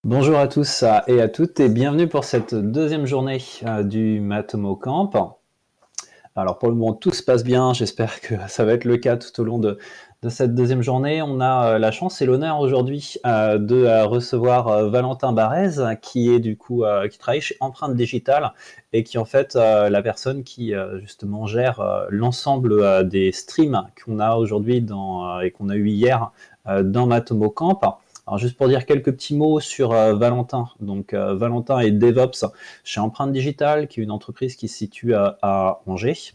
Bonjour à tous et à toutes et bienvenue pour cette deuxième journée du Matomo Camp. Alors pour le moment tout se passe bien, j'espère que ça va être le cas tout au long de cette deuxième journée. On a la chance et l'honneur aujourd'hui de recevoir Valentin Barrez qui est du coup qui travaille chez Empreinte Digitale et qui est en fait la personne qui justement gère l'ensemble des streams qu'on a aujourd'hui et qu'on a eu hier dans Matomo Camp. Alors juste pour dire quelques petits mots sur Valentin. Donc Valentin est DevOps chez Empreinte Digitale, qui est une entreprise qui se situe à Angers.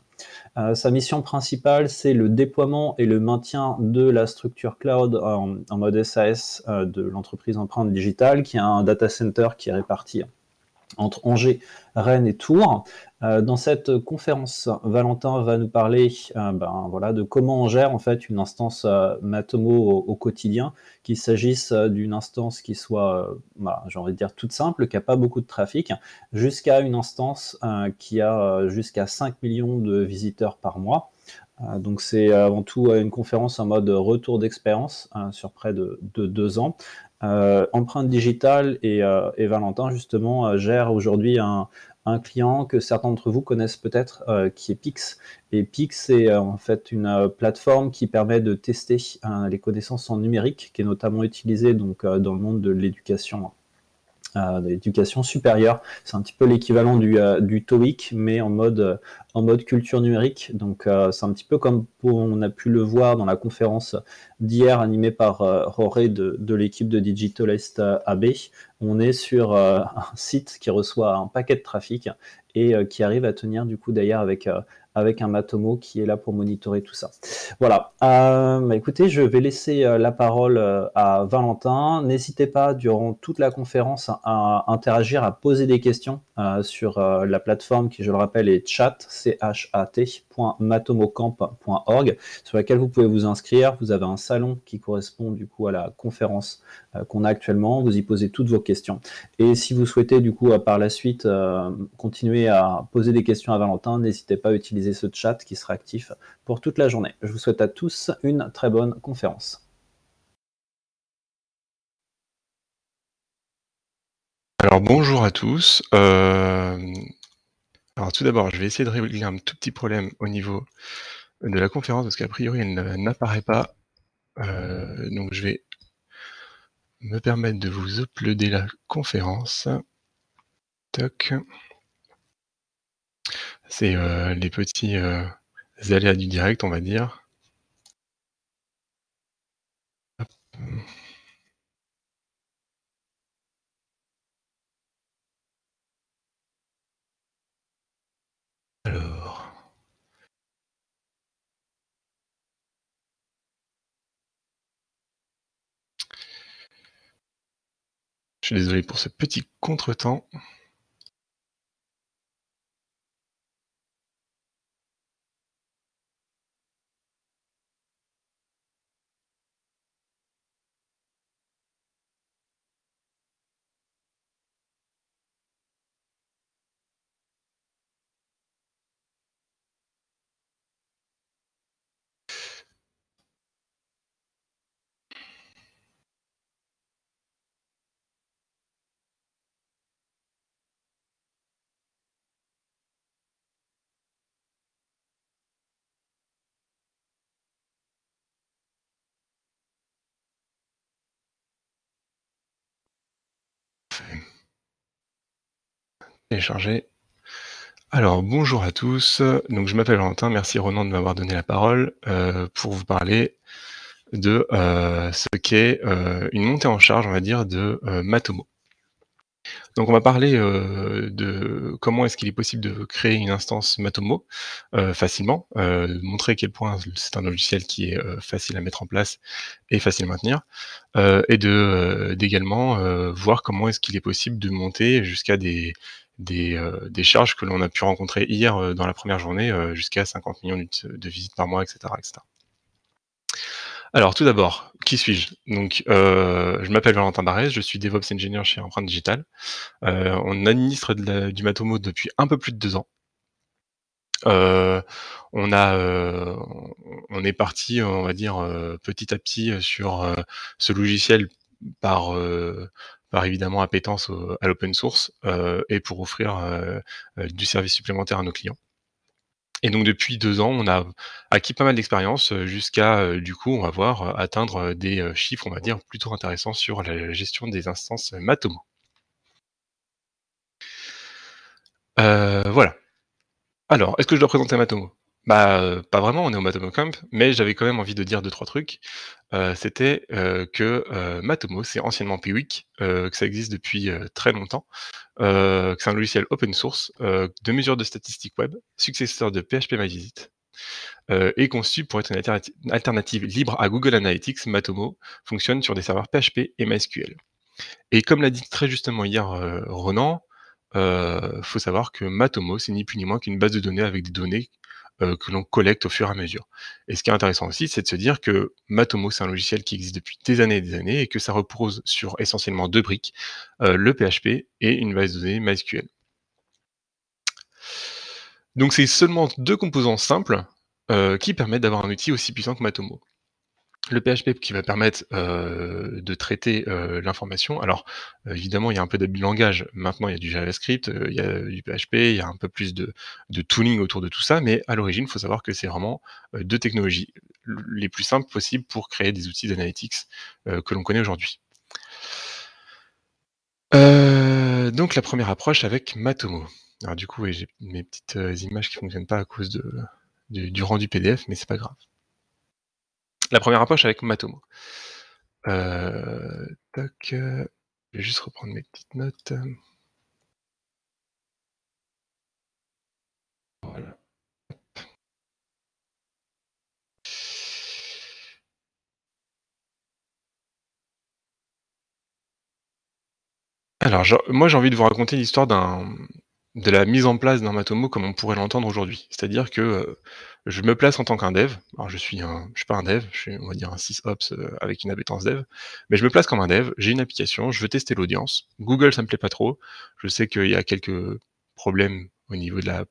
Sa mission principale, c'est le déploiement et le maintien de la structure cloud en mode SAS de l'entreprise Empreinte Digitale, qui a un data center qui est réparti entre Angers, Rennes et Tours. Dans cette conférence, Valentin va nous parler de comment on gère en fait une instance Matomo au quotidien, qu'il s'agisse d'une instance qui soit, j'ai envie de dire toute simple, qui n'a pas beaucoup de trafic, jusqu'à une instance qui a jusqu'à 5 millions de visiteurs par mois. Donc c'est avant tout une conférence en mode retour d'expérience sur près de 2 ans. Empreinte Digitale et Valentin justement gèrent aujourd'hui un client que certains d'entre vous connaissent peut-être, qui est Pix. Et Pix, c'est en fait une plateforme qui permet de tester les connaissances en numérique, qui est notamment utilisée donc, dans le monde de l'éducation supérieure. C'est un petit peu l'équivalent du TOEIC, mais en mode culture numérique. Donc c'est un petit peu comme on a pu le voir dans la conférence d'hier animée par Roré de l'équipe de Digitalist AB. On est sur un site qui reçoit un paquet de trafic et qui arrive à tenir du coup d'ailleurs avec un Matomo qui est là pour monitorer tout ça. Voilà. Écoutez, je vais laisser la parole à Valentin. N'hésitez pas durant toute la conférence à interagir, à poser des questions sur la plateforme qui, je le rappelle, est chat.matomocamp.org, sur laquelle vous pouvez vous inscrire. Vous avez un salon qui correspond du coup à la conférence qu'on a actuellement. Vous y posez toutes vos questions. Et si vous souhaitez du coup par la suite continuer à poser des questions à Valentin, n'hésitez pas à utiliser ce chat qui sera actif pour toute la journée. Je vous souhaite à tous une très bonne conférence. Alors bonjour à tous. Alors tout d'abord, je vais essayer de régler un tout petit problème au niveau de la conférence parce qu'a priori elle n'apparaît pas. Donc je vais me permettre de vous uploader la conférence. Toc. C'est les petits aléas du direct, on va dire. Hop. Alors. Je suis désolé pour ce petit contretemps. Télécharger. Alors bonjour à tous. Donc je m'appelle Valentin. Merci Ronan de m'avoir donné la parole pour vous parler de ce qu'est une montée en charge, on va dire, de Matomo. Donc on va parler de comment est-ce qu'il est possible de créer une instance Matomo facilement, montrer à quel point c'est un logiciel qui est facile à mettre en place et facile à maintenir, et d'également voir comment est-ce qu'il est possible de monter jusqu'à des charges que l'on a pu rencontrer hier dans la première journée, jusqu'à 50 millions de visites par mois, etc., etc. Alors tout d'abord, qui suis-je? Donc je m'appelle Valentin Barrez, je suis DevOps Engineer chez Empreinte Digitale. On administre du Matomo depuis un peu plus de 2 ans. On a, on est parti, on va dire, petit à petit, sur ce logiciel par par évidemment appétence à l'open source, et pour offrir, du service supplémentaire à nos clients. Et donc depuis 2 ans, on a acquis pas mal d'expérience, jusqu'à, du coup, on va voir, atteindre, des, chiffres, on va dire, plutôt intéressants sur la gestion des instances, Matomo. Voilà. Alors, est-ce que je dois présenter Matomo? Bah, pas vraiment, on est au Matomo Camp, mais j'avais quand même envie de dire deux trois trucs. C'était, que, Matomo, c'est anciennement Piwik, que ça existe depuis, très longtemps, que c'est un logiciel open source, de mesure de statistiques web, successeur de PHP-MyVisit, et conçu pour être une alternative libre à Google Analytics. Matomo fonctionne sur des serveurs PHP et MySQL. Et comme l'a dit très justement hier, Ronan, faut savoir que Matomo, c'est ni plus ni moins qu'une base de données avec des données, que l'on collecte au fur et à mesure. Et ce qui est intéressant aussi, c'est de se dire que Matomo, c'est un logiciel qui existe depuis des années et des années et que ça repose sur essentiellement 2 briques, le PHP et une base de données MySQL. Donc c'est seulement 2 composants simples, qui permettent d'avoir un outil aussi puissant que Matomo. Le PHP qui va permettre, de traiter, l'information. Alors, évidemment, il y a un peu d'abus de langage. Maintenant, il y a du JavaScript, il y a du PHP, il y a un peu plus de tooling autour de tout ça, mais à l'origine, il faut savoir que c'est vraiment, 2 technologies les plus simples possibles pour créer des outils d'analytics, que l'on connaît aujourd'hui. Donc la première approche avec Matomo. Alors du coup, oui, j'ai mes petites, images qui fonctionnent pas à cause du rendu PDF, mais c'est pas grave. La première approche avec Matomo. Tac, je vais juste reprendre mes petites notes. Voilà. Alors, moi, j'ai envie de vous raconter l'histoire de la mise en place d'un Matomo comme on pourrait l'entendre aujourd'hui. C'est-à-dire que, je me place en tant qu'un dev. Alors je suis pas un dev, je suis, on va dire, un sysops, avec une appétence dev. Mais je me place comme un dev, j'ai une application, je veux tester l'audience. Google, ça me plaît pas trop. Je sais qu'il y a quelques problèmes au niveau de la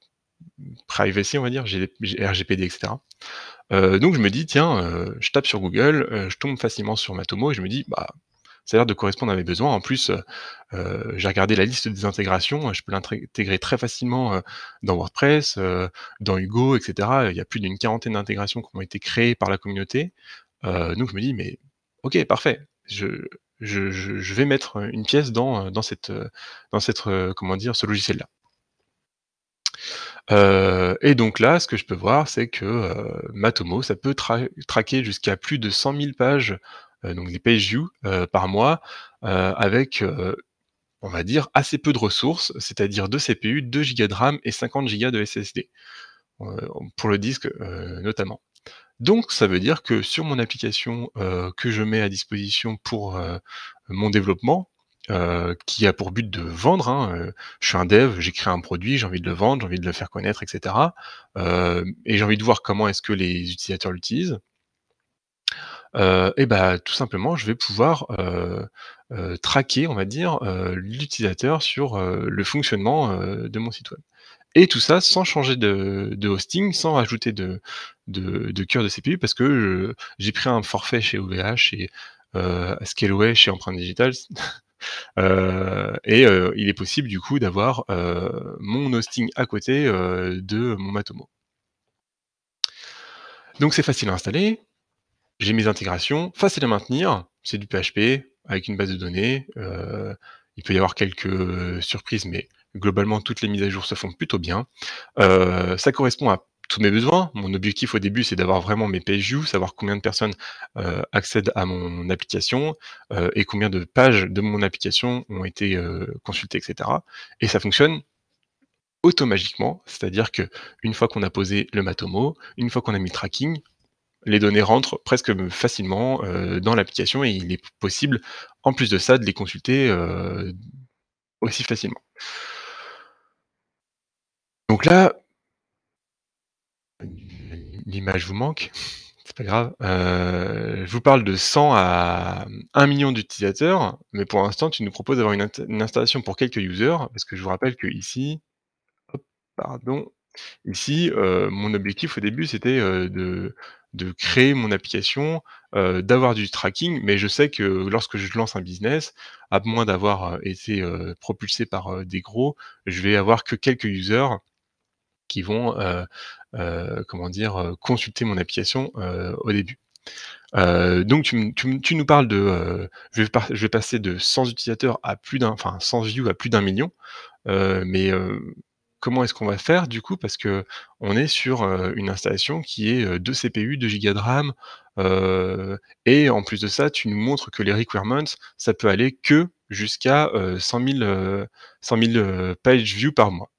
privacy, on va dire, j'ai RGPD, et cetera. Donc je me dis: «Tiens», je tape sur Google, je tombe facilement sur Matomo et je me dis: «Bah, ça a l'air de correspondre à mes besoins». En plus, j'ai regardé la liste des intégrations, je peux l'intégrer très facilement, dans WordPress, dans Hugo, et cetera. Il y a plus d'une quarantaine d'intégrations qui ont été créées par la communauté. Donc je me dis: «Mais OK, parfait, je vais mettre, une pièce dans cette, comment dire? Ce logiciel-là». Et donc là, ce que je peux voir, c'est que, Matomo, ça peut traquer jusqu'à plus de 100 000 pages, donc des page views, par mois, avec, on va dire assez peu de ressources, c'est-à-dire 2 CPU, 2 gigas de RAM et 50 gigas de SSD, heu, pour le disque, notamment. Donc ça veut dire que sur mon application, que je mets à disposition pour, mon développement, qui a pour but de vendre, hein, je suis un dev, j'ai créé un produit, j'ai envie de le vendre, j'ai envie de le faire connaître, et cetera, et j'ai envie de voir comment est-ce que les utilisateurs l'utilisent. Et bah, tout simplement, je vais pouvoir, traquer, on va dire, l'utilisateur sur, le fonctionnement, de mon site web. Et tout ça sans changer de hosting, sans rajouter de cœur de CPU parce que j'ai pris un forfait chez OVH et Scaleway chez Empreinte Digital. Et il est possible du coup d'avoir, mon hosting à côté, de mon Matomo. Donc c'est facile à installer, j'ai mes intégrations, facile à maintenir, c'est du PHP avec une base de données, il peut y avoir quelques, surprises, mais globalement toutes les mises à jour se font plutôt bien. Ça correspond à tous mes besoins. Mon objectif au début, c'est d'avoir vraiment mes page views, savoir combien de personnes, accèdent à mon application, et combien de pages de mon application ont été, consultées, et cetera. Et ça fonctionne automagiquement, c'est-à-dire qu'une fois qu'on a posé le Matomo, une fois qu'on a mis le tracking, les données rentrent presque facilement, dans l'application et il est possible, en plus de ça, de les consulter, aussi facilement. Donc là, l'image vous manque, c'est pas grave. Je vous parle de 100 à 1 000 000 d'utilisateurs, mais pour l'instant, tu nous proposes d'avoir une installation pour quelques users, parce que je vous rappelle qu'ici, hop, pardon, Ici, mon objectif au début, c'était, de créer mon application, d'avoir du tracking, mais je sais que lorsque je lance un business, à moins d'avoir, été, propulsé par, des gros, je vais avoir que quelques users qui vont, comment dire? Consulter mon application, au début. Donc tu nous parles de, je vais passer de 100 utilisateurs à plus d'un, enfin 100 views à plus d'1 million. Mais comment est-ce qu'on va faire du coup? Parce que on est sur, une installation qui est, 2 CPU, 2 gigas de RAM, heu et en plus de ça, tu nous montres que les requirements, ça peut aller que jusqu'à, 100 000 page views par mois.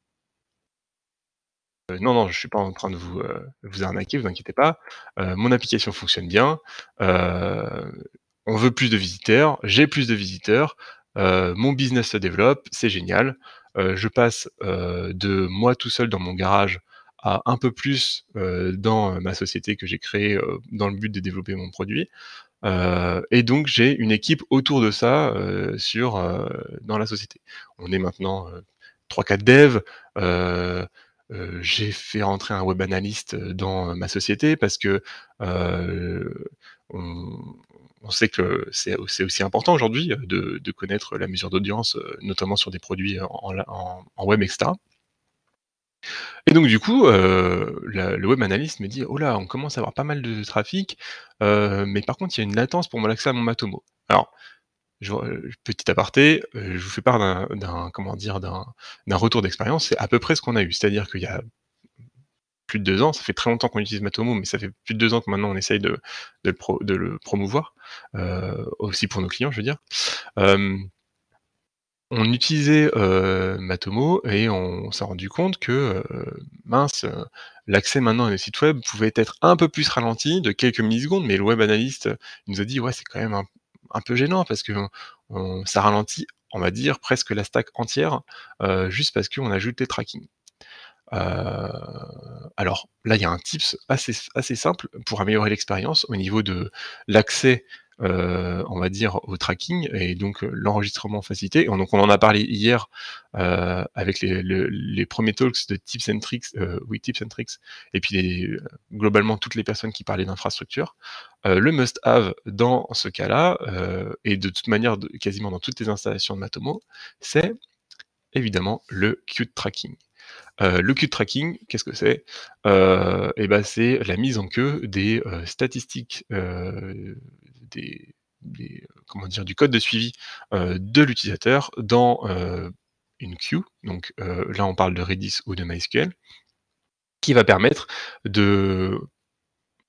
Non, non, je suis pas en train de vous arnaquer, vous inquiétez pas. Mon application fonctionne bien, heu, on veut plus de visiteurs, j'ai plus de visiteurs, mon business se développe, c'est génial. Je passe, de moi tout seul dans mon garage à un peu plus, dans, ma société que j'ai créée, dans le but de développer mon produit, et donc j'ai une équipe autour de ça, dans la société. On est maintenant, 3-4 devs, heu j'ai fait rentrer un web analyst, dans ma société parce que, heu, on on sait que c'est aussi important aujourd'hui, de connaître la mesure d'audience, notamment sur des produits en web et cetera. Et donc du coup, le web analyst me dit: «Oh là, on commence à avoir pas mal de trafic, mais par contre il y a une latence pour l'accès à mon Matomo». Alors petit aparté, je vous fais part comment dire? D'un retour d'expérience, c'est à peu près ce qu'on a eu. C'est-à-dire qu'il y a plus de 2 ans, ça fait très longtemps qu'on utilise Matomo, mais ça fait plus de 2 ans que maintenant on essaye de le promouvoir, aussi pour nos clients, je veux dire. Hem, on utilisait, Matomo et on s'est rendu compte que, mince, l'accès maintenant à nos sites web pouvait être un peu plus ralenti de quelques millisecondes, mais le web analyste, il nous a dit: «Ouais, c'est quand même un peu gênant parce que ça ralentit, on va dire, presque la stack entière, juste parce qu'on ajoute les tracking». Heu, alors là, il y a un tips assez simple pour améliorer l'expérience au niveau de l'accès, on va dire au tracking et donc l'enregistrement facilité. Donc on en a parlé hier, avec les premiers talks de Tips and Tricks, oui Tips and Tricks et puis globalement toutes les personnes qui parlaient d'infrastructure. Le must have dans ce cas-là, et de toute manière quasiment dans toutes les installations de Matomo, c'est évidemment le queue tracking. Le queue tracking, qu'est-ce que c'est? Et bah, c'est la mise en queue des, statistiques, comment dire? Du code de suivi, de l'utilisateur dans, une queue. Donc, là, on parle de Redis ou de MySQL, qui va permettre de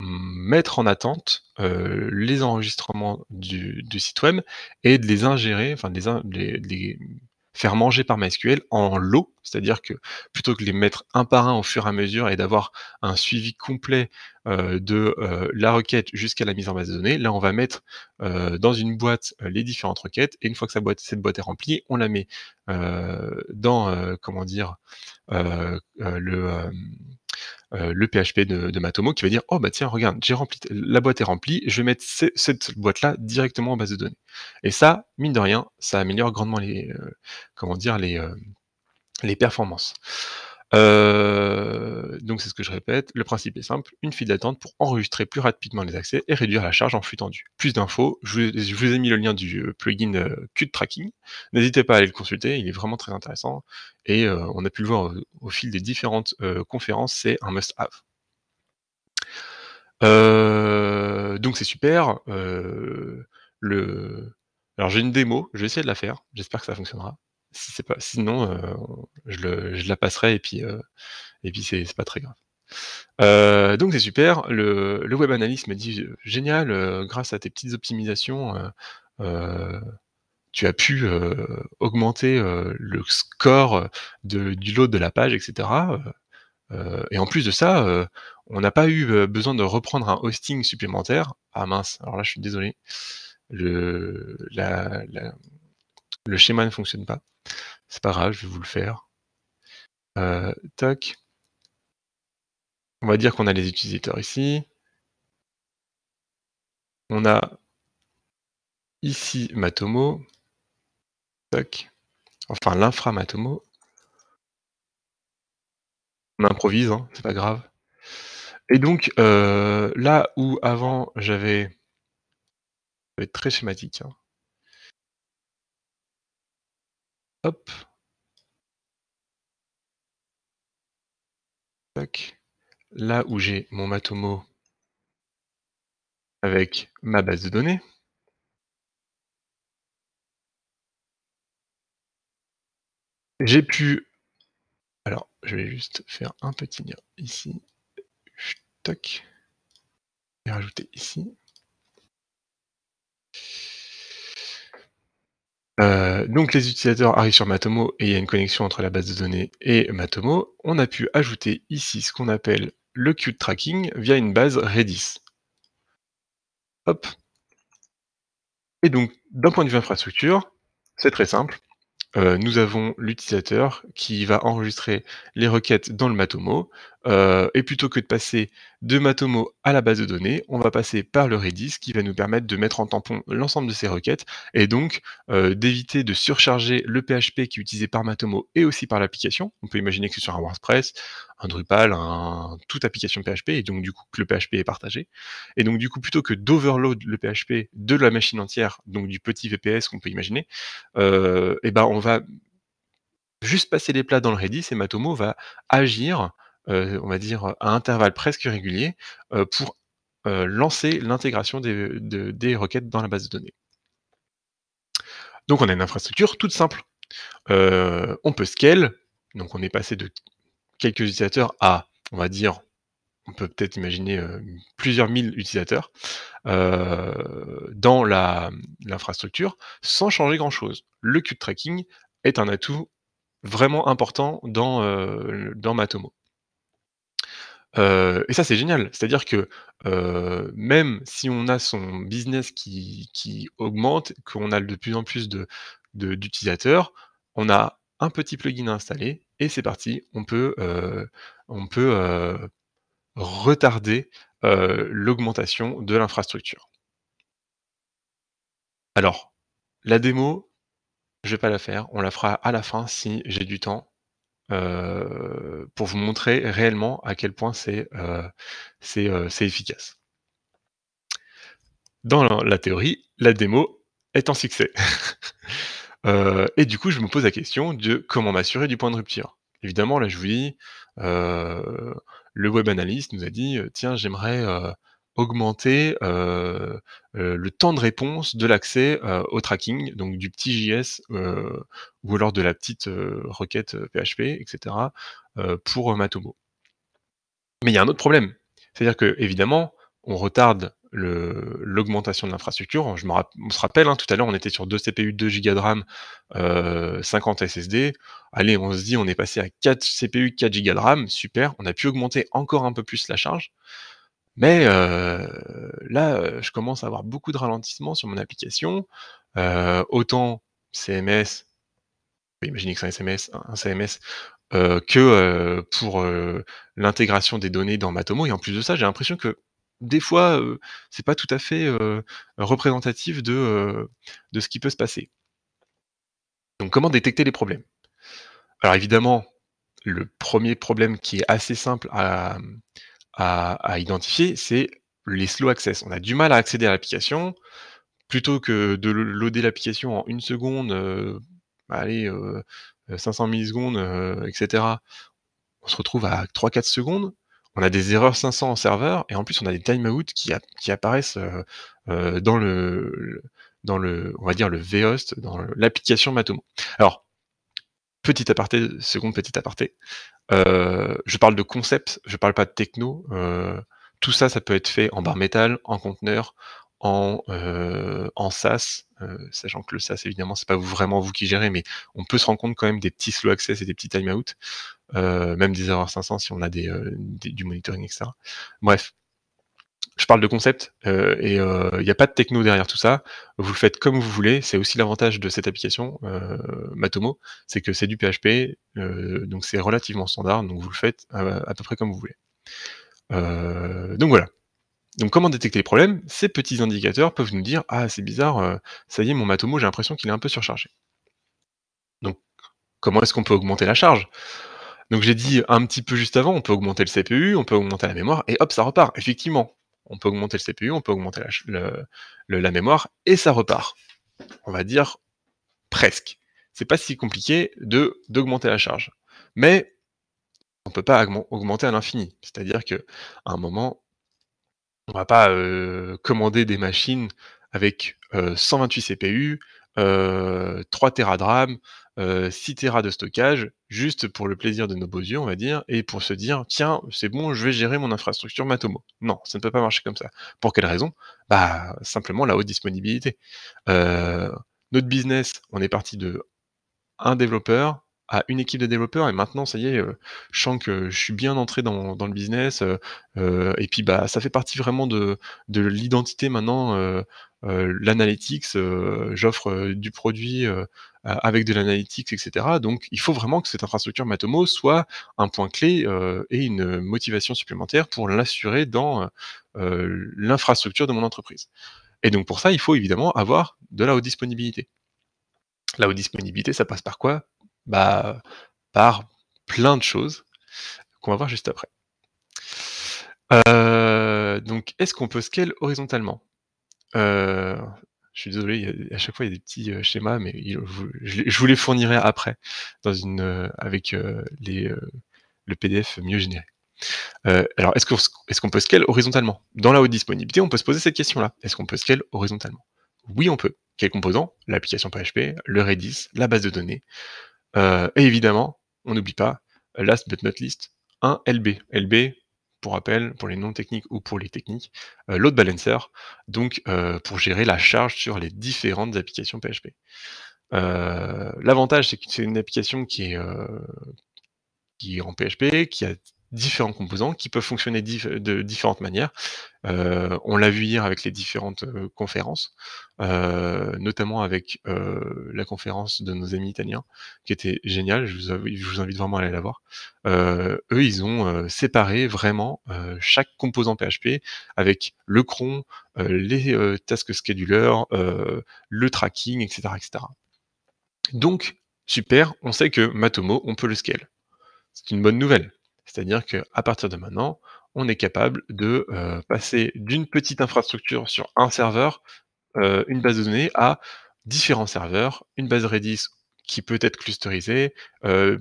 mettre en attente, les enregistrements du site web et de les ingérer, enfin de les faire manger par MySQL en lot. C'est-à-dire que plutôt que de les mettre un par un au fur et à mesure et d'avoir un suivi complet, de, la requête jusqu'à la mise en base de données, là on va mettre, dans une boîte, les différentes requêtes et une fois que cette boîte est remplie, on la met, dans, comment dire? Le PHP de Matomo qui va dire: «Oh bah tiens regarde, j'ai rempli la boîte est remplie, je vais mettre cette boîte-là directement en base de données» et ça, mine de rien, ça améliore grandement comment dire? Les performances. Donc c'est ce que je répète, le principe est simple, une file d'attente pour enregistrer plus rapidement les accès et réduire la charge en flux tendu. Plus d'infos, je vous ai mis le lien du, plugin, Qt Tracking. N'hésitez pas à aller le consulter, il est vraiment très intéressant et on a pu le voir au fil des différentes, conférences, c'est un must have. Donc c'est super, le alors j'ai une démo, je vais essayer de la faire, j'espère que ça fonctionnera. Si c'est pas sinon, je la passerai et puis c'est pas très grave. Donc c'est super, le web analyst me dit: «Génial, grâce à tes petites optimisations, heu, tu as pu, augmenter, le score, du load de la page et cetera, et en plus de ça, on n'a pas eu, besoin de reprendre un hosting supplémentaire». Ah mince, alors là je suis désolé, le la la le schéma ne fonctionne pas. C'est pas grave, je vais vous le faire. Toc, on va dire qu'on a les utilisateurs ici. On a ici Matomo, toc, enfin l'infra Matomo. On improvise, hein, c'est pas grave. Et donc, là où avant ça va être très schématique, hein. Hop, tac. Là où j'ai mon Matomo avec ma base de données, j'ai pu alors je vais juste faire un petit lien ici, tac, et rajouter ici. Donc les utilisateurs arrivent sur Matomo et il y a une connexion entre la base de données et Matomo. On a pu ajouter ici ce qu'on appelle le queue tracking via une base Redis. Hop, et donc d'un point de vue infrastructure, c'est très simple. Nous avons l'utilisateur qui va enregistrer les requêtes dans le Matomo, et plutôt que de passer de Matomo à la base de données, on va passer par le Redis qui va nous permettre de mettre en tampon l'ensemble de ces requêtes et donc, d'éviter de surcharger le PHP qui est utilisé par Matomo et aussi par l'application. On peut imaginer que c'est sur un WordPress, un Drupal, toute application PHP et donc du coup que le PHP est partagé et donc du coup plutôt que d'overload le PHP de la machine entière, donc du petit VPS qu'on peut imaginer, et ben, on va juste passer les plats dans le Redis et Matomo va agir, on va dire, à intervalles presque réguliers, pour, lancer l'intégration des requêtes dans la base de données. Donc on a une infrastructure toute simple. On peut scale, donc on est passé de quelques utilisateurs à, on va dire, on peut peut-être imaginer, plusieurs mille utilisateurs, dans l'infrastructure sans changer grand chose. Le queue tracking est un atout vraiment important dans Matomo. Et ça, c'est génial. C'est-à-dire que, même si on a son business qui augmente, qu'on a de plus en plus d'utilisateurs, on a un petit plugin à installer et c'est parti. On peut retarder, l'augmentation de l'infrastructure. Alors, la démo, je vais pas la faire, on la fera à la fin si j'ai du temps. Pour vous montrer réellement à quel point c'est efficace. Dans la théorie, la démo est un succès. Et du coup, je me pose la question de comment m'assurer du point de rupture. Évidemment, là, je vous dis, le web analyst nous a dit, «Tiens, j'aimerais, augmenter, le temps de réponse de l'accès, au tracking», donc du petit JS, ou alors de la petite, requête, PHP et cetera, pour, Matomo. Mais il y a un autre problème, c'est-à-dire qu'évidemment, on retarde l'augmentation de l'infrastructure. On se rappelle, hein, tout à l'heure, on était sur 2 CPU, 2 gigas de RAM, 50 SSD. Allez, on se dit, on est passé à 4 CPU, 4 gigas de RAM, super, on a pu augmenter encore un peu plus la charge. Mais là, je commence à avoir beaucoup de ralentissement sur mon application, autant CMS, on peut imaginer que c'est un CMS, que, pour, l'intégration des données dans Matomo et en plus de ça, j'ai l'impression que des fois, c'est pas tout à fait, représentatif de ce qui peut se passer. Donc comment détecter les problèmes? Alors évidemment, le premier problème qui est assez simple à identifier, c'est les slow access. On a du mal à accéder à l'application. Plutôt que de loader l'application en 1 seconde, allez, 500 millisecondes, et cetera, on se retrouve à 3-4 secondes. On a des erreurs 500 en serveur et en plus on a des timeouts qui apparaissent, dans on va dire le vhost, dans l'application Matomo. Alors, petit aparté, seconde petit aparté, je parle de concept, je parle pas de techno, tout ça, ça peut être fait en bare metal, en conteneur, en SaaS, sachant que le SaaS évidemment c'est pas vraiment vous qui gérez, mais on peut se rendre compte quand même des petits slow access et des petits timeouts, même des erreurs 500 si on a du monitoring et cetera. Bref, je parle de concept, et il y a pas de techno derrière tout ça. Vous le faites comme vous voulez, c'est aussi l'avantage de cette application, Matomo, c'est que c'est du PHP, donc c'est relativement standard, donc vous le faites, à peu près comme vous voulez. Donc voilà. Donc comment détecter les problèmes? Ces petits indicateurs peuvent nous dire: «Ah c'est bizarre, ça y est mon Matomo j'ai l'impression qu'il est un peu surchargé». Donc comment est-ce qu'on peut augmenter la charge? Donc j'ai dit un petit peu juste avant, on peut augmenter le CPU, on peut augmenter la mémoire, et hop, ça repart. Effectivement, on peut augmenter le CPU, on peut augmenter la mémoire, et ça repart. On va dire presque. C'est pas si compliqué d'augmenter la charge. Mais on peut pas augmenter à l'infini. C'est-à-dire qu'à un moment, on va pas commander des machines avec 128 CPU, 3 Tera de RAM, 6 Tera de stockage, juste pour le plaisir de nos beaux yeux, on va dire, et pour se dire: «Tiens, c'est bon, je vais gérer mon infrastructure Matomo». Non, ça ne peut pas marcher comme ça. Pour quelle raison? Bah, simplement la haute disponibilité. Heu, Notre business, on est parti de un développeur à une équipe de développeurs et maintenant ça y est, je sens que je suis bien entré dans le business, et puis, bah, ça fait partie vraiment de l'identité maintenant, l'analytics, j'offre, du produit, avec de l'analytics et cetera, donc il faut vraiment que cette infrastructure Matomo soit un point clé, et une motivation supplémentaire pour l'assurer dans, l'infrastructure de mon entreprise, et donc pour ça, il faut évidemment avoir de la haute disponibilité. La haute disponibilité, ça passe par quoi? Bah, par plein de choses qu'on va voir juste après. Donc est-ce qu'on peut scale horizontalement? Heu, je suis désolé, à chaque fois il y a des petits, schémas, mais je vous les fournirai après dans une, avec, le PDF mieux généré. Alors est-ce qu'on peut scale horizontalement? Dans la haute disponibilité, on peut se poser cette question-là. Est-ce qu'on peut scale horizontalement? Oui, on peut. Quels composants? L'application PHP, le Redis, la base de données. Et évidemment, on n'oublie pas, last but not least, un LB. LB, pour rappel, pour les non techniques ou pour les techniques, load balancer, donc pour gérer la charge sur les différentes applications PHP. L'avantage, c'est que c'est une application qui est en PHP, qui a différents composants, qui peuvent fonctionner de différentes manières. On l'a vu hier avec les différentes, conférences, notamment avec, la conférence de nos amis italiens, qui était géniale, je vous invite vraiment à aller la voir. Eux, ils ont, séparé vraiment, chaque composant PHP avec le cron, les, task scheduler, le tracking et cetera et cetera. Donc super, on sait que Matomo, on peut le scale. C'est une bonne nouvelle. C'est-à-dire qu'à partir de maintenant, on est capable de, passer d'une petite infrastructure sur un serveur, une base de données, à différents serveurs, une base Redis qui peut être clusterisée,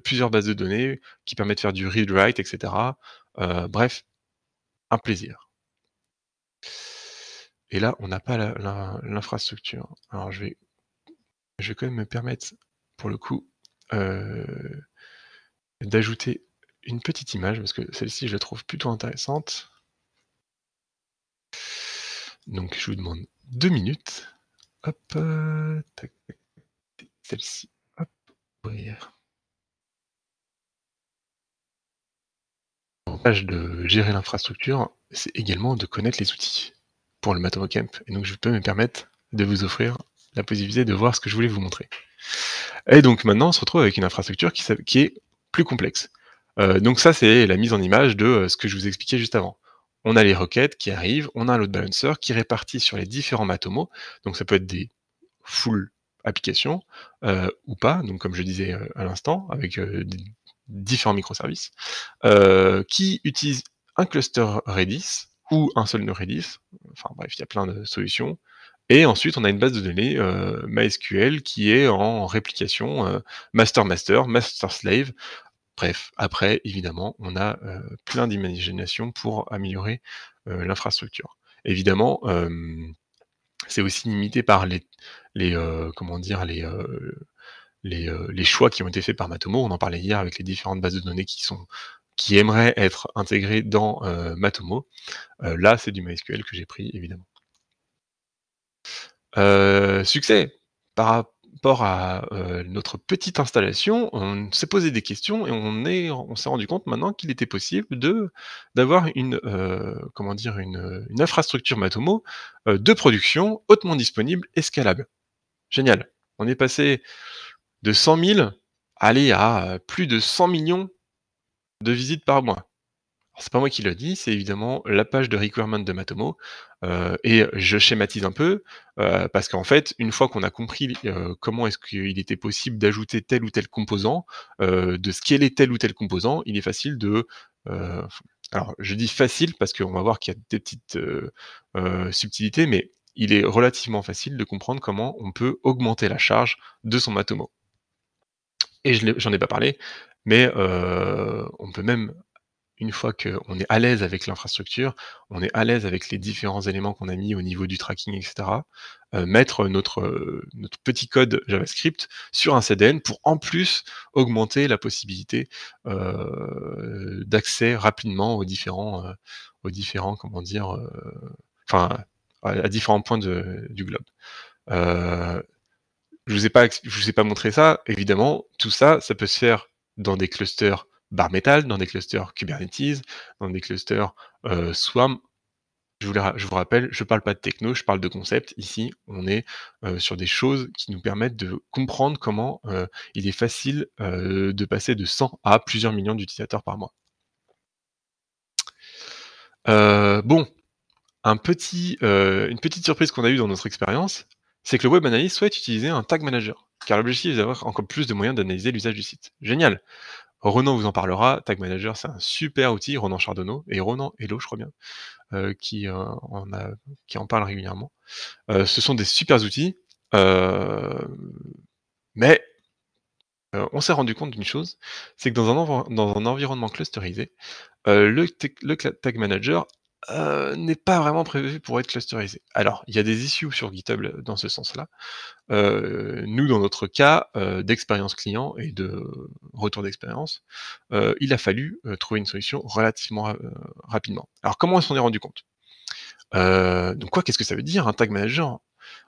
plusieurs bases de données qui permettent de faire du read write et cetera. Bref, un plaisir. Et là, on n'a pas l'infrastructure. Alors je vais quand même me permettre, pour le coup, d'ajouter une petite image, parce que celle-ci, je la trouve plutôt intéressante. Donc je vous demande 2 minutes. Hop, tac, tac, celle-ci, hop, ouvrir. L'avantage de gérer l'infrastructure, c'est également de connaître les outils pour le Matomo Camp. Et donc je peux me permettre de vous offrir la possibilité de voir ce que je voulais vous montrer. Et donc maintenant, on se retrouve avec une infrastructure qui est plus complexe. Donc ça, c'est la mise en image de ce que je vous expliquais juste avant. On a les requêtes qui arrivent, on a un load balancer qui répartit sur les différents Matomo. Donc ça peut être des full applications ou pas, donc comme je disais à l'instant, avec des différents microservices, qui utilisent un cluster Redis ou un seul nœud Redis. Enfin bref, il y a plein de solutions. Et ensuite, on a une base de données MySQL qui est en réplication master-master, master-slave. Bref, après, évidemment, on a plein d'imagination pour améliorer l'infrastructure. Évidemment, c'est aussi limité par comment dire, les choix qui ont été faits par Matomo. On en parlait hier avec les différentes bases de données qui aimeraient être intégrées dans Matomo. Là, c'est du MySQL que j'ai pris, évidemment. Succès! Par rapport à, notre petite installation, on s'est posé des questions et on s'est rendu compte maintenant qu'il était possible d'avoir comment dire? Une infrastructure Matomo, de production, hautement disponible et scalable. Génial! On est passé de 100 000, allez, à plus de 100 millions de visites par mois. Alors c'est pas moi qui le dis, c'est évidemment la page de requirement de Matomo. Et je schématise un peu, parce qu'en fait, une fois qu'on a compris, comment est-ce qu'il était possible d'ajouter tel ou tel composant, de scaler tel ou tel composant, il est facile de, heu, alors je dis facile parce qu'on va voir qu'il y a des petites, subtilités, mais il est relativement facile de comprendre comment on peut augmenter la charge de son Matomo. Et j'en ai pas parlé, mais on peut même, une fois qu'on est à l'aise avec l'infrastructure, on est à l'aise avec les différents éléments qu'on a mis au niveau du tracking et cetera, mettre notre petit code JavaScript sur un CDN pour en plus augmenter la possibilité, d'accès rapidement aux différents comment dire, enfin à différents points du globe. Heu, je vous ai pas montré ça, évidemment, tout ça, ça peut se faire dans des clusters bare metal, dans des clusters Kubernetes, dans des clusters, Swarm. Je vous rappelle, je parle pas de techno, je parle de concept. Ici, on est, sur des choses qui nous permettent de comprendre comment, il est facile, de passer de 100 à plusieurs millions d'utilisateurs par mois. Bon, une petite surprise qu'on a eue dans notre expérience, c'est que le web analyst souhaite utiliser un tag manager, car l'objectif est d'avoir encore plus de moyens d'analyser l'usage du site. Génial! Ronan vous en parlera, Tag Manager, c'est un super outil, Ronan Chardonneau et Ronan Hello, je crois bien, qui en parle régulièrement. Ce sont des super outils, heu, mais on s'est rendu compte d'une chose, c'est que dans un environnement clusterisé, le Tag Manager, n'est pas vraiment prévu pour être clusterisé. Alors, il y a des issues sur GitHub dans ce sens-là. Nous, dans notre cas, d'expérience client et de retour d'expérience, il a fallu, trouver une solution relativement rapidement. Alors comment on s'en est rendu compte? Donc qu'est-ce que ça veut dire un tag manager?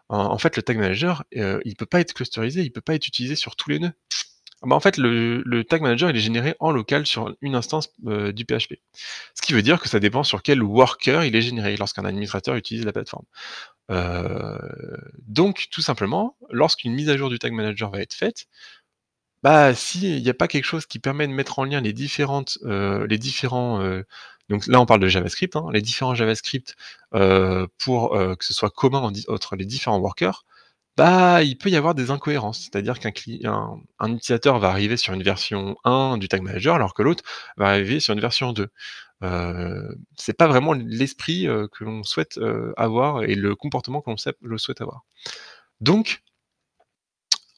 En fait, le tag manager, il peut pas être clusterisé, il peut pas être utilisé sur tous les nœuds. Bah, en fait, le tag manager, il est généré en local sur une instance, du PHP. Ce qui veut dire que ça dépend sur quel worker il est généré lorsqu'un administrateur utilise la plateforme. Heu, donc tout simplement, lorsqu'une mise à jour du tag manager va être faite, bah, s'il n'y a pas quelque chose qui permet de mettre en lien les différents, donc là on parle de JavaScript, hein, les différents JavaScript, pour, que ce soit commun entre les différents workers, bah, il peut y avoir des incohérences. C'est-à-dire un utilisateur va arriver sur une version 1 du tag manager, alors que l'autre va arriver sur une version 2. C'est pas vraiment l'esprit, que l'on souhaite, avoir et le comportement que le souhaite avoir. Donc,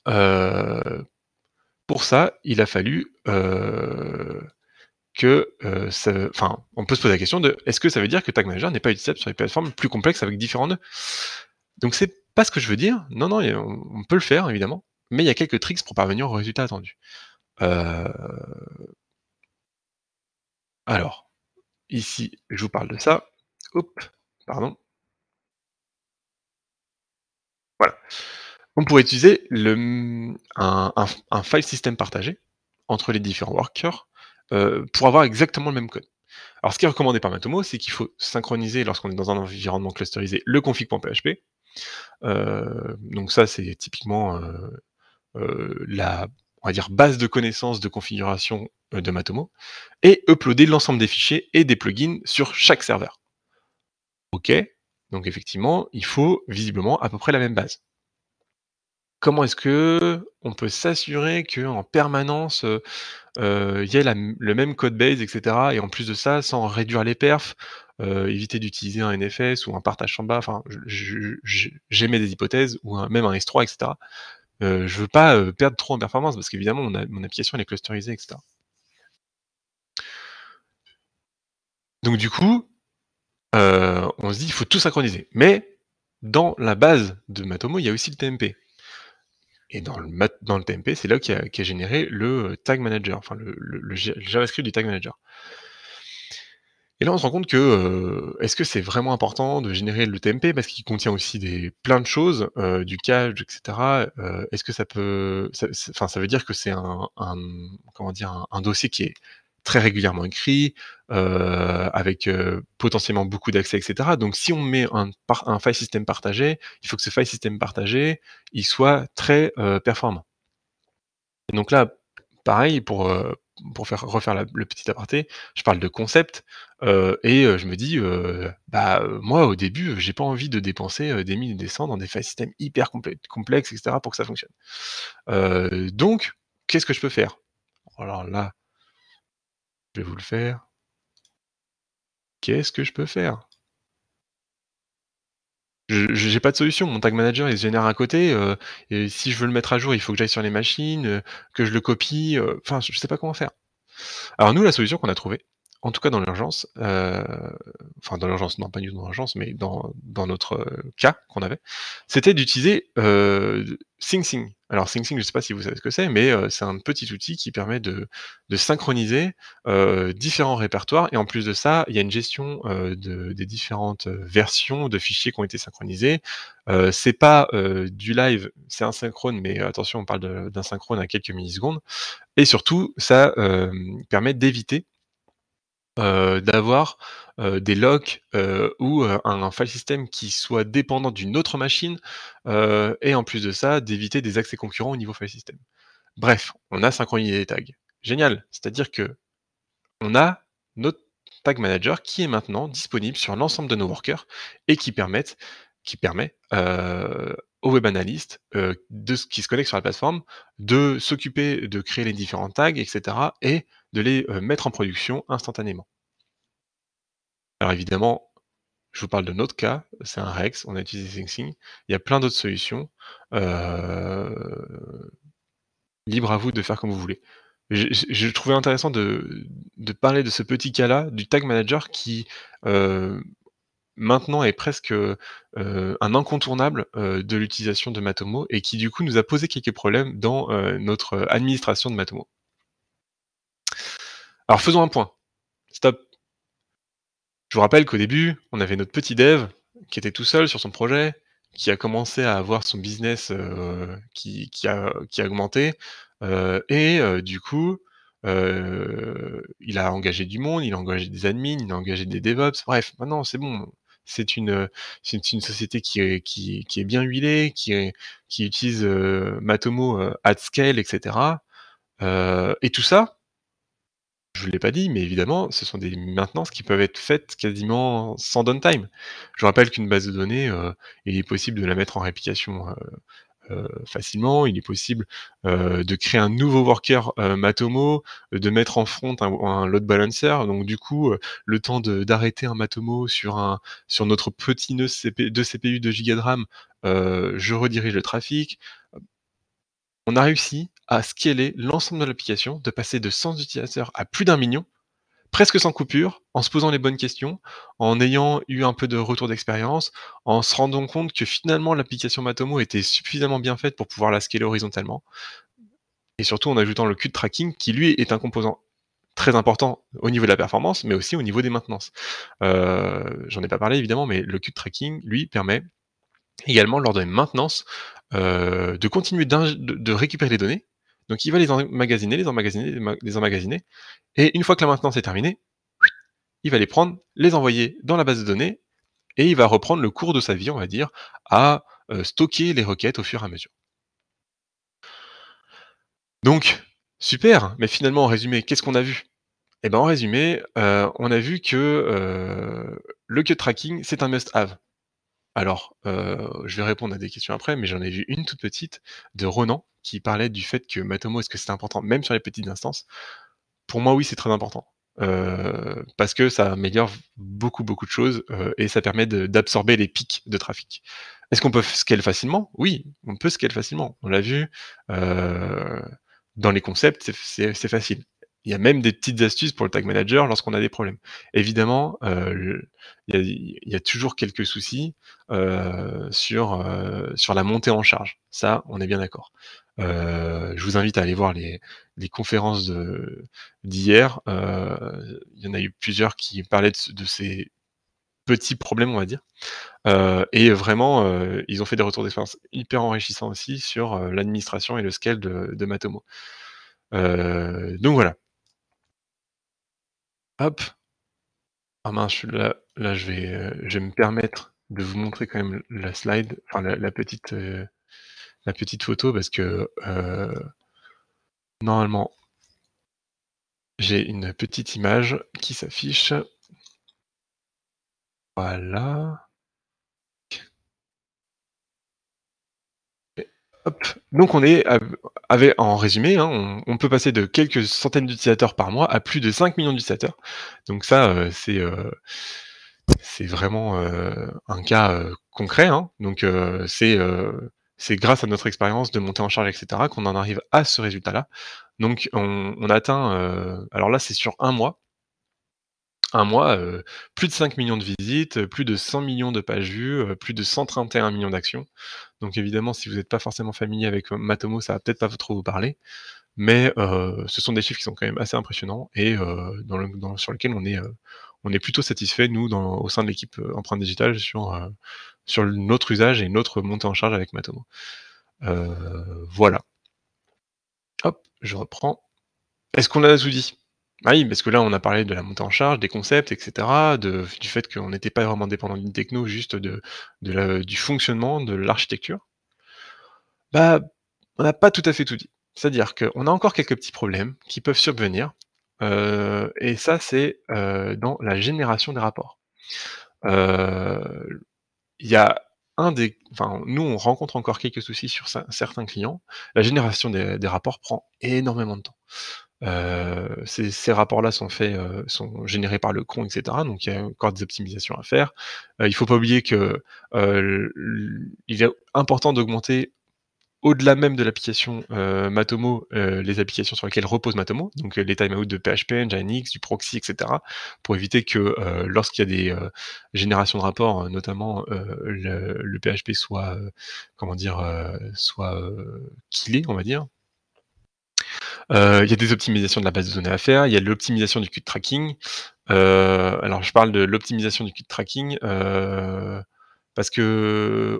heu, pour ça, il a fallu, on peut se poser la question de: «Est-ce que ça veut dire que Tag Manager n'est pas utilisable sur les plateformes plus complexes avec différents nœuds?» Donc c'est pas ce que je veux dire. Non, non, on peut le faire évidemment, mais il y a quelques tricks pour parvenir au résultat attendu. Heu, alors, ici, je vous parle de ça. Hop, pardon, voilà. On pourrait utiliser un file system partagé entre les différents workers, pour avoir exactement le même code. Alors ce qui est recommandé par Matomo, c'est qu'il faut synchroniser lorsqu'on est dans un environnement clusterisé le config.php. Donc ça, c'est typiquement, la, on va dire, base de connaissances de configuration, de Matomo, et uploader l'ensemble des fichiers et des plugins sur chaque serveur. OK, donc effectivement, il faut visiblement à peu près la même base. Comment est-ce qu'on peut s'assurer qu'en permanence, il y ait le même code base et cetera, et en plus de ça, sans réduire les perfs, éviter d'utiliser un NFS ou un partage en bas, enfin, j'émets des hypothèses ou même un S3 et cetera. Je veux pas, perdre trop en performance parce qu'évidemment mon application elle est clusterisée et cetera. Donc du coup, on se dit: «Il faut tout synchroniser». Mais dans la base de Matomo, il y a aussi le TMP. Et dans le TMP, c'est là qui a généré le tag manager, enfin le JavaScript du tag manager. Et là, on se rend compte que, est-ce que c'est vraiment important de générer le TMP? Parce qu'il contient aussi plein de choses, du cache et cetera. Est-ce que ça veut dire que c'est comment dire? Un dossier qui est très régulièrement écrit, avec, potentiellement beaucoup d'accès et cetera. Donc si on met un file system partagé, il faut que ce file system partagé, il soit très, performant. Et donc là, pareil pour refaire le petit aparté, je parle de concept, je me dis, moi au début, j'ai pas envie de dépenser, des 1000 et des cents dans des file systems hyper complexes et cetera pour que ça fonctionne. Donc qu'est-ce que je peux faire? Alors là, je vais vous le faire. Qu'est-ce que je peux faire? Je j'ai pas de solution. Mon tag manager, il se génère à côté, et si je veux le mettre à jour, il faut que j'aille sur les machines, que je le copie, enfin, je sais pas comment faire. Alors nous, la solution qu'on a trouvée, en tout cas dans l'urgence, enfin dans l'urgence, non pas du tout dans l'urgence, mais dans notre, cas qu'on avait, c'était d'utiliser, SingSing. Alors SingSing, je sais pas si vous savez ce que c'est, mais c'est un petit outil qui permet de synchroniser, différents répertoires et en plus de ça, il y a une gestion, des différentes, versions de fichiers qui ont été synchronisés. C'est pas, du live, c'est asynchrone, mais attention, on parle d'un synchrone à quelques millisecondes et surtout, ça, permet d'éviter, d'avoir, des locks, ou, un file system qui soit dépendant d'une autre machine, et en plus de ça, d'éviter des accès concurrents au niveau file system. Bref, on a synchronisé les tags. Génial! C'est-à-dire qu'on a notre tag manager qui est maintenant disponible sur l'ensemble de nos workers et qui permet, au web analyst, qui se connecte sur la plateforme, de s'occuper de créer les différents tags et cetera et de les, mettre en production instantanément. Alors évidemment, je vous parle de notre cas, c'est un Rex, on a utilisé SingSing. Il y a plein d'autres solutions, heu, libre à vous de faire comme vous voulez. Je trouvais intéressant de parler de ce petit cas-là, du tag manager qui, heu, maintenant est presque, un incontournable, de l'utilisation de Matomo et qui du coup nous a posé quelques problèmes dans, notre administration de Matomo. Alors faisons un point. Stop. Je vous rappelle qu'au début, on avait notre petit dev qui était tout seul sur son projet, qui a commencé à avoir son business, qui a augmenté, du coup, il a engagé du monde, il a engagé des admins, il a engagé des DevOps. Bref, maintenant c'est bon. C'est une, c'est une société qui est bien huilée, qui utilise, Matomo, at scale et cetera, et tout ça, je ne l'ai pas dit, mais évidemment, ce sont des maintenances qui peuvent être faites quasiment sans downtime. Je rappelle qu'une base de données, il est possible de la mettre en réplication, facilement. Il est possible, de créer un nouveau worker, Matomo, de mettre en front un load balancer. Donc du coup, le temps d'arrêter un Matomo sur notre petit nœud de CPU de giga de RAM, je redirige le trafic. On a réussi à scaler l'ensemble de l'application, de passer de 100 utilisateurs à plus d'1 million, presque sans coupure, en se posant les bonnes questions, en ayant eu un peu de retour d'expérience, en se rendant compte que finalement l'application Matomo était suffisamment bien faite pour pouvoir la scaler horizontalement et surtout en ajoutant le queue de tracking qui lui est un composant très important au niveau de la performance, mais aussi au niveau des maintenances. J'en ai pas parlé évidemment, mais le queue de tracking, lui, permet également lors de maintenance, de continuer de récupérer les données. Donc il va les emmagasiner, les emmagasiner et une fois que la maintenance est terminée, il va les prendre, les envoyer dans la base de données et il va reprendre le cours de sa vie, on va dire, à, stocker les requêtes au fur et à mesure. Donc super, mais finalement en résumé, qu'est-ce qu'on a vu? Et ben, en résumé, on a vu que, le cut tracking, c'est un must have. Alors, je vais répondre à des questions après, mais j'en ai vu une toute petite de Ronan qui parlait du fait que Matomo, est-ce que c'est important même sur les petites instances? Pour moi, oui, c'est très important, parce que ça améliore beaucoup, beaucoup de choses, et ça permet d'absorber les pics de trafic. Est-ce qu'on peut scale facilement? Oui, on peut scale facilement. On l'a vu, heu, dans les concepts, c'est facile. Il y a même des petites astuces pour le tag manager lorsqu'on a des problèmes. Évidemment, il y a toujours quelques soucis, sur la montée en charge. Ça, on est bien d'accord. Je vous invite à aller voir les conférences d'hier. Il y en a eu plusieurs qui parlaient de ces petits problèmes, on va dire. Et vraiment, ils ont fait des retours d'expérience hyper enrichissants aussi sur, l'administration et le scale de Matomo. Donc voilà. Hop. Ah mince, là je vais me permettre de vous montrer quand même la slide, enfin la petite photo parce que, normalement J'ai une petite image qui s'affiche. Voilà. Et hop. Donc on est en résumé, hein, on peut passer de quelques centaines d'utilisateurs par mois à plus de 5 millions d'utilisateurs. Donc ça, c'est vraiment, un cas, concret, hein. Donc c'est grâce à notre expérience de montée en charge et cetera qu'on en arrive à ce résultat-là. Donc on atteint, alors là c'est sur un mois, plus de 5 millions de visites, plus de 100 millions de pages vues, plus de 131 millions d'actions. Donc évidemment, si vous n'êtes pas forcément familier avec, Matomo, ça va peut-être pas trop vous parler, mais ce sont des chiffres qui sont quand même assez impressionnants et sur lesquels on est plutôt satisfait nous au sein de l'équipe, Empreinte Digitale sur notre usage et notre montée en charge avec Matomo. Voilà. Hop, je reprends. Est-ce qu'on a des outils? Ah oui, parce que là, on a parlé de la montée en charge, des concepts, et cetera, du fait qu'on n'était pas vraiment dépendant d'une techno, juste du fonctionnement, de l'architecture. Bah, on n'a pas tout à fait tout dit. C'est-à-dire qu'on a encore quelques petits problèmes qui peuvent survenir, et ça, c'est, dans la génération des rapports. Il y a enfin, nous, on rencontre encore quelques soucis sur certains clients. La génération des rapports prend énormément de temps. Ces rapports-là sont générés par le cron et cetera, donc il y a encore des optimisations à faire. Il faut pas oublier que, il est important d'augmenter au-delà même de l'application, Matomo, les applications sur lesquelles repose Matomo, donc les timeouts de PHP, Nginx, du proxy et cetera, pour éviter que, lorsqu'il y a des, générations de rapports, notamment, le PHP soit, comment dire? Soit, killé, on va dire. Il y a des optimisations de la base de données à faire, il y a de l'optimisation du code tracking. Alors je parle de l'optimisation du code tracking, parce qu'on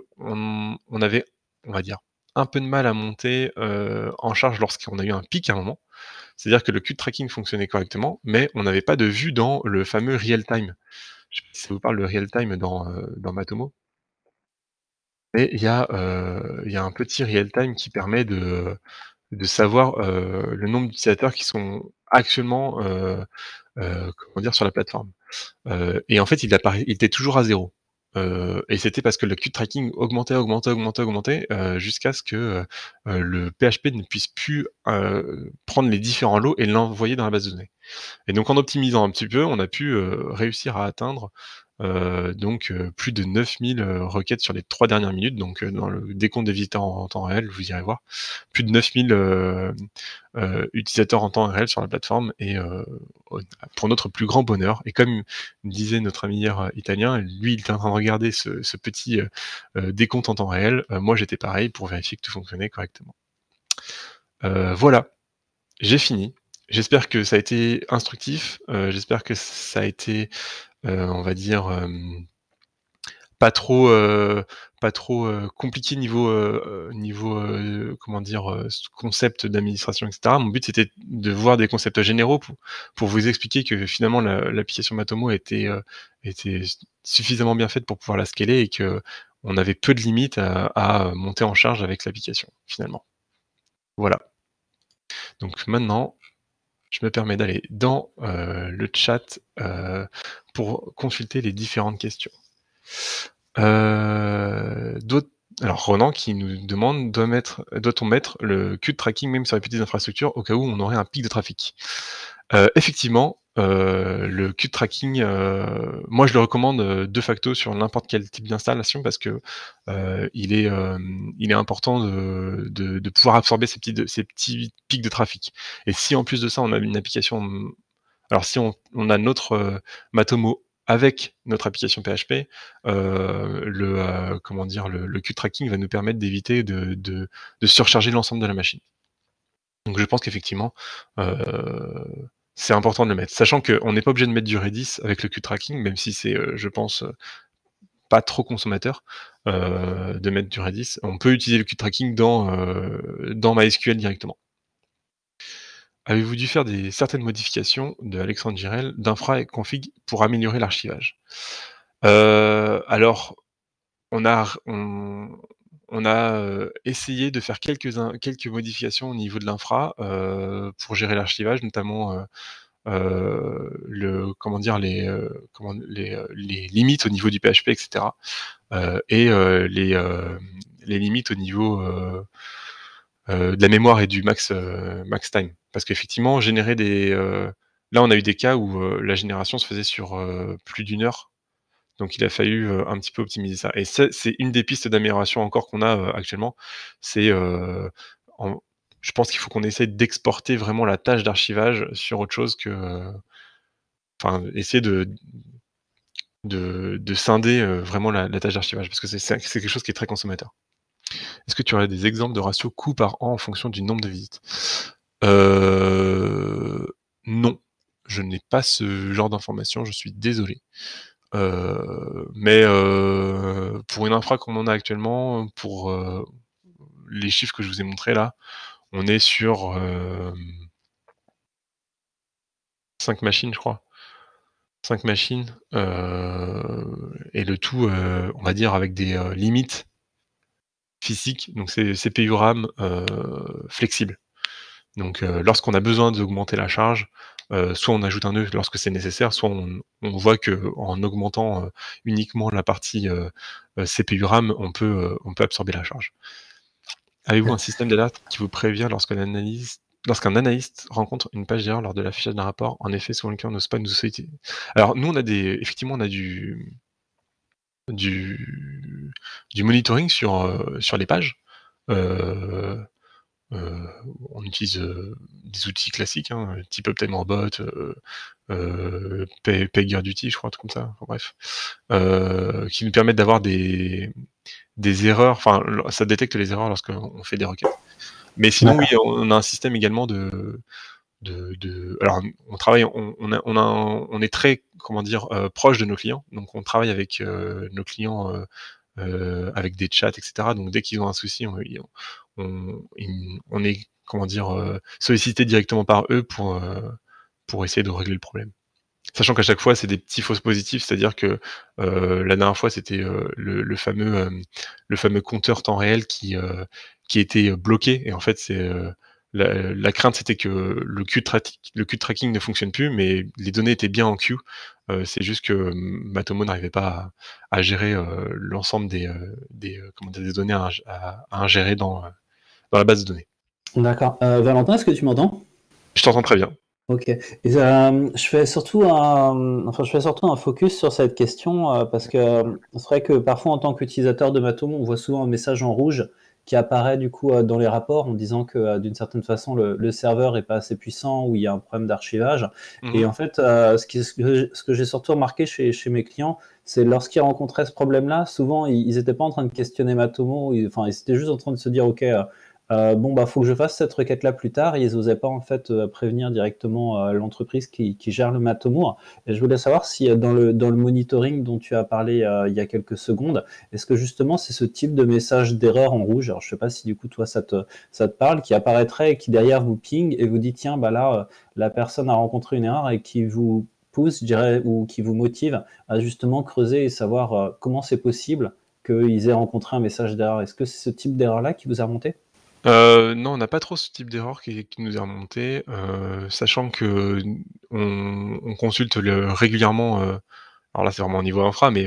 avait, on va dire, un peu de mal à monter, en charge lorsqu'on a eu un pic à un moment. C'est-à-dire que le code tracking fonctionnait correctement, mais on n'avait pas de vue dans le fameux real time. Je sais pas si ça vous parle, le real time dans Matomo? Mais il y a un petit real time qui permet de savoir, le nombre d'utilisateurs qui sont actuellement, comment dire? Sur la plateforme. Et en fait, il était toujours à 0. Et c'était parce que le queue tracking augmentait, augmentait, augmentait, augmentait, jusqu'à ce que, le PHP ne puisse plus, prendre les différents lots et l'envoyer dans la base de données. Et donc en optimisant un petit peu, on a pu, réussir à atteindre, plus de 9000 requêtes sur les 3 dernières minutes. Donc dans le décompte des visiteurs en temps réel, vous irez voir. Plus de 9000 utilisateurs en temps réel sur la plateforme et pour notre plus grand bonheur et comme disait notre ami hier, italien, lui, il était en train de regarder ce petit, décompte en temps réel. Moi, j'étais pareil pour vérifier que tout fonctionnait correctement. Voilà, j'ai fini. J'espère que ça a été instructif, j'espère que ça a été, on va dire, pas trop, pas trop, compliqué niveau, comment dire? Concept d'administration et cetera. Mon but, c'était de voir des concepts généraux pour vous expliquer que finalement l'application Matomo était suffisamment bien faite pour pouvoir la scaler et qu'on avait peu de limites à monter en charge avec l'application, finalement. Voilà. Donc maintenant, je me permets d'aller dans, le chat, pour consulter les différentes questions. D'autres alors Ronan qui nous demande: «Doit-on mettre le queue tracking même sur les petites infrastructures au cas où on aurait un pic de trafic?» Effectivement, le queue tracking, moi je le recommande, de facto sur n'importe quel type d'installation parce que, il est important de pouvoir absorber ces petits pics de trafic et si en plus de ça on a une application, alors si on a notre, Matomo avec notre application PHP, comment dire? Le queue tracking va nous permettre d'éviter de surcharger l'ensemble de la machine. Donc je pense qu'effectivement, c'est important de le mettre. Sachant qu'on n'est pas obligé de mettre du Redis avec le queue tracking, même si c'est, je pense, pas trop consommateur, de mettre du Redis. On peut utiliser le queue tracking dans MySQL directement. Avez-vous dû faire certaines modifications de Alexandre Girel d'infra et config pour améliorer l'archivage? Alors, on a r on a, essayé de faire quelques modifications au niveau de l'infra, pour gérer l'archivage, notamment, comment dire, les limites au niveau du PHP, etc. Et les limites au niveau de la mémoire et du max time. Parce qu'effectivement, générer là, on a eu des cas où la génération se faisait sur plus d'une heure. Donc il a fallu un petit peu optimiser ça. Et ça, c'est une des pistes d'amélioration encore qu'on a actuellement. C'est en je pense qu'il faut qu'on essaye d'exporter vraiment la tâche d'archivage sur autre chose que, enfin, essayer de scinder vraiment la tâche d'archivage parce que c'est quelque chose qui est très consommateur. Est-ce que tu aurais des exemples de ratio coût par an en fonction du nombre de visites? Non, je n'ai pas ce genre d'informations, je suis désolé. Mais pour une infra comme on a actuellement, pour les chiffres que je vous ai montrés là, on est sur 5 machines, je crois. 5 machines, et le tout, on va dire avec des limites physiques, donc c'est CPU RAM flexible. Donc lorsqu'on a besoin d'augmenter la charge, soit on ajoute un nœud lorsque c'est nécessaire, soit on voit qu'en augmentant uniquement la partie CPU RAM, on peut absorber la charge. Avez-vous un système d'alerte qui vous prévient lorsqu'un analyste rencontre une page d'erreur lors de l'affichage d'un rapport? En effet, souvent le client n'ose pas nous solliciter. Alors nous, effectivement, on a du monitoring sur les pages. On utilise des outils classiques, hein, type UpTimeRobot, PagerDuty, je crois, un truc comme ça. Enfin, bref, qui nous permettent d'avoir des erreurs. Enfin, ça détecte les erreurs lorsqu'on fait des requêtes. Mais sinon, oui, on a un système également alors, on travaille, on est très, comment dire, proche de nos clients. Donc, on travaille avec nos clients avec des chats, etc. Donc, dès qu'ils ont un souci, on est, comment dire, sollicité directement par eux pour essayer de régler le problème. Sachant qu'à chaque fois, c'est des petits fausses positifs, c'est-à-dire que la dernière fois, c'était le fameux compteur temps réel qui était bloqué. Et en fait, la crainte, c'était que le queue de tracking ne fonctionne plus, mais les données étaient bien en queue. C'est juste que Matomo n'arrivait pas à gérer l'ensemble des données à ingérer dans la base de données. D'accord. Valentin, est-ce que tu m'entends? Je t'entends très bien. Ok. Et, je fais surtout un focus sur cette question parce que c'est vrai que parfois en tant qu'utilisateur de Matomo, on voit souvent un message en rouge qui apparaît du coup dans les rapports en disant que d'une certaine façon le serveur est pas assez puissant ou il y a un problème d'archivage. Et en fait, ce que j'ai surtout remarqué chez mes clients, c'est lorsqu'ils rencontraient ce problème-là, souvent ils étaient pas en train de questionner Matomo, ils étaient juste en train de se dire ok. Bon, bah, faut que je fasse cette requête-là plus tard. Ils n'osaient pas en fait prévenir directement l'entreprise qui gère le Matomo. Et je voulais savoir si dans le monitoring dont tu as parlé il y a quelques secondes, est-ce que justement c'est ce type de message d'erreur en rouge, alors je sais pas si du coup toi ça te parle, qui apparaîtrait et qui derrière vous ping et vous dit tiens, bah là, la personne a rencontré une erreur et qui vous pousse, je dirais, ou qui vous motive à justement creuser et savoir comment c'est possible qu'ils aient rencontré un message d'erreur. Est-ce que c'est ce type d'erreur-là qui vous a remonté? Non, on n'a pas trop ce type d'erreur qui nous est remonté, sachant que on consulte régulièrement, alors là, c'est vraiment au niveau infra, mais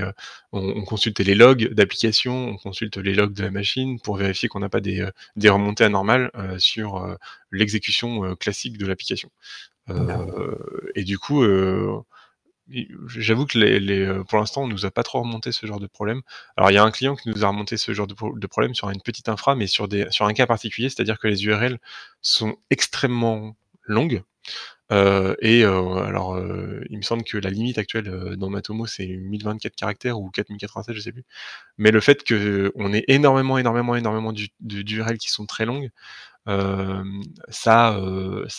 on consulte les logs d'application, on consulte les logs de la machine pour vérifier qu'on n'a pas des remontées anormales sur l'exécution classique de l'application. Et du coup, j'avoue que pour l'instant, on nous a pas trop remonté ce genre de problème. Alors, il y a un client qui nous a remonté ce genre de problème sur une petite infra, mais sur un cas particulier, c'est-à-dire que les URL sont extrêmement longues. Alors, il me semble que la limite actuelle dans Matomo, c'est 1024 caractères ou 4087, je sais plus. Mais le fait qu'on ait énormément d'URL qui sont très longues, ça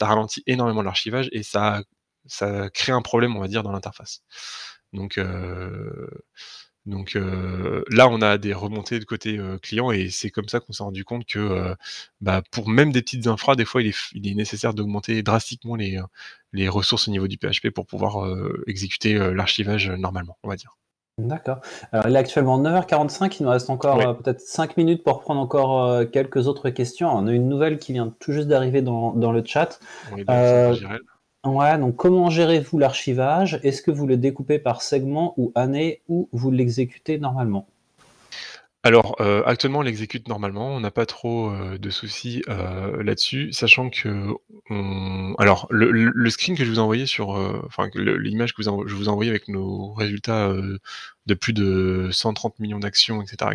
ralentit énormément l'archivage et ça crée un problème, on va dire, dans l'interface. Donc là, on a des remontées de côté client et c'est comme ça qu'on s'est rendu compte que pour même des petites infras, des fois, il est nécessaire d'augmenter drastiquement les ressources au niveau du PHP pour pouvoir exécuter l'archivage normalement, on va dire. D'accord. Alors, il est actuellement 9h45, il nous reste encore Ouais. peut-être 5 minutes pour prendre encore quelques autres questions. On a une nouvelle qui vient tout juste d'arriver dans le chat. On est de Alexandre Girel. Ouais, donc comment gérez-vous l'archivage? Est-ce que vous le découpez par segment ou année ou vous l'exécutez normalement? Alors, actuellement, on l'exécute normalement, on n'a pas trop, de soucis, là-dessus, sachant qu'on alors le screen que je vous ai envoyé sur, enfin que l'image que je vous ai envoyée avec nos résultats, de plus de 130 millions d'actions et cetera,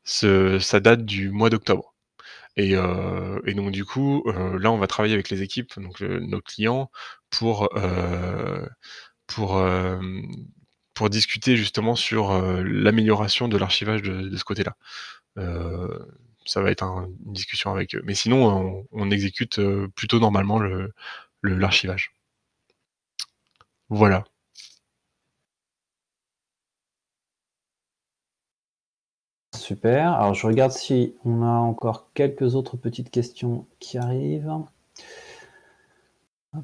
ça date du mois d'octobre et donc du coup, là, on va travailler avec les équipes, donc nos clients pour, pour, hem, pour discuter justement sur, l'amélioration de l'archivage de ce côté-là. Heu, Ça va être une discussion avec eux. Mais sinon, on exécute, plutôt normalement l'archivage. Voilà. Super. Alors, je regarde si on a encore quelques autres petites questions qui arrivent. Hop.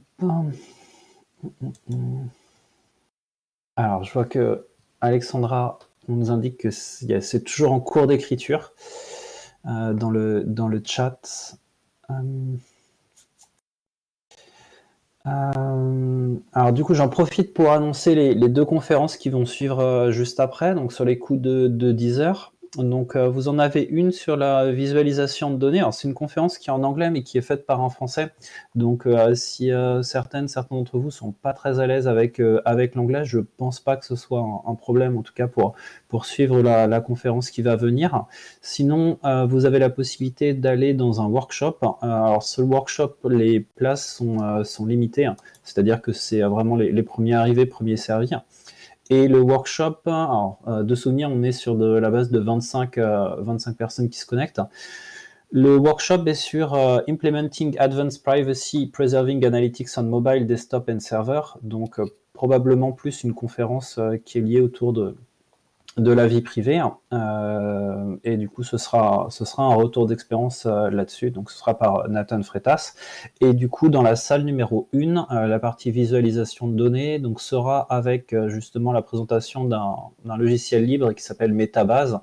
Alors, je vois que Alexandra nous indique que c'est toujours en cours d'écriture dans le chat. Alors du coup, j'en profite pour annoncer les deux conférences qui vont suivre juste après, donc sur les coups de 10 heures. Donc vous en avez une sur la visualisation de données. Alors c'est une conférence qui est en anglais mais qui est faite par un Français. Donc si certains d'entre vous sont pas très à l'aise avec l'anglais, je pense pas que ce soit un problème en tout cas pour suivre la conférence qui va venir. Sinon, vous avez la possibilité d'aller dans un workshop. Alors ce workshop, les places sont limitées, hein. C'est-à-dire que c'est vraiment les premiers arrivés, premiers servis. Et le workshop, alors, de souvenir, on est sur la base de 25 personnes qui se connectent. Le workshop est sur Implementing Advanced Privacy Preserving Analytics on Mobile, Desktop and Server, donc probablement plus une conférence qui est liée autour de la vie privée, et du coup ce sera un retour d'expérience là-dessus, donc ce sera par Nathan Freitas, et du coup dans la salle numéro 1, la partie visualisation de données donc sera avec justement la présentation d'un logiciel libre qui s'appelle Metabase,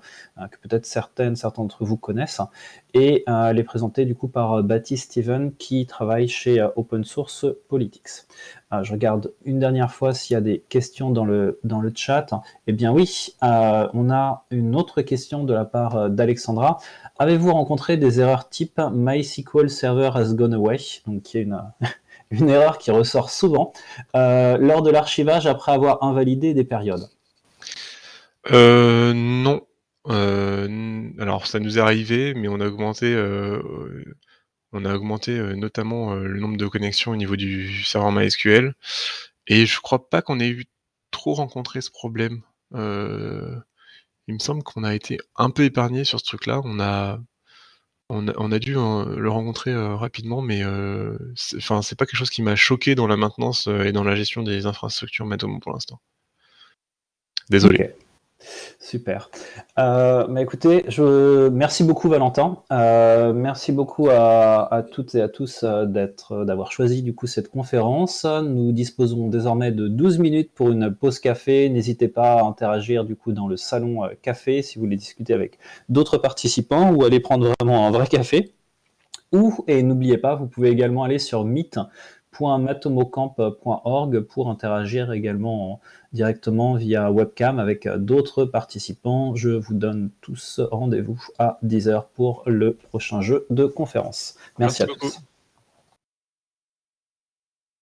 que peut-être certains d'entre vous connaissent, et elle est présentée du coup par Baptiste Steven qui travaille chez Open Source Politics. Je regarde une dernière fois s'il y a des questions dans le chat. Eh bien oui, on a une autre question de la part d'Alexandra. Avez-vous rencontré des erreurs type MySQL Server has gone away, donc qui est une erreur qui ressort souvent, lors de l'archivage après avoir invalidé des périodes? Non. Alors ça nous est arrivé, mais on a augmenté, notamment, le nombre de connexions au niveau du serveur MySQL et je crois pas qu'on ait eu trop rencontré ce problème. Il me semble qu'on a été un peu épargné sur ce truc-là. On a dû, le rencontrer, rapidement, mais c'est pas quelque chose qui m'a choqué dans la maintenance, et dans la gestion des infrastructures Matomo pour l'instant. Désolé. Ok. Super. Écoutez, merci beaucoup Valentin. Merci beaucoup à toutes et à tous d'avoir choisi du coup cette conférence. Nous disposons désormais de 12 minutes pour une pause café. N'hésitez pas à interagir du coup dans le salon café si vous voulez discuter avec d'autres participants ou aller prendre vraiment un vrai café. Et n'oubliez pas, vous pouvez également aller sur meet.matomocamp.org pour interagir également directement via webcam avec d'autres participants. Je vous donne tous rendez-vous à 10 heures pour le prochain jeu de conférence. Merci à beaucoup. tous.